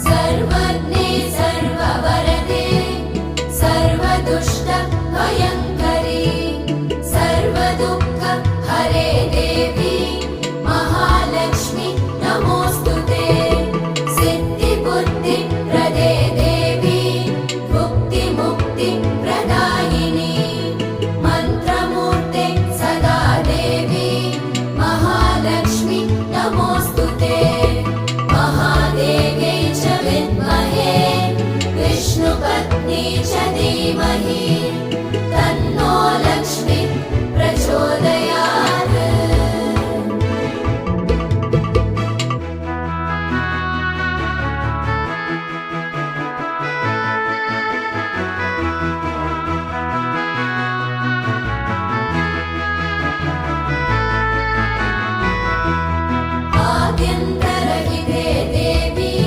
सर्वज्ञे सर्ववरदे सर्वदुष्ट भयङ्करी सर्वदुःख हरे देवी महालक्ष्मी नमोऽस्तुते सिद्धिबुद्धि प्रदे देवी भुक्तिमुक्ति प्रदायिनी मन्त्रमूर्ते सदा देवी महालक्ष्मी नमोऽस्तुते महादेव्यै च विद्महे विष्णुपत्नी च धीमहि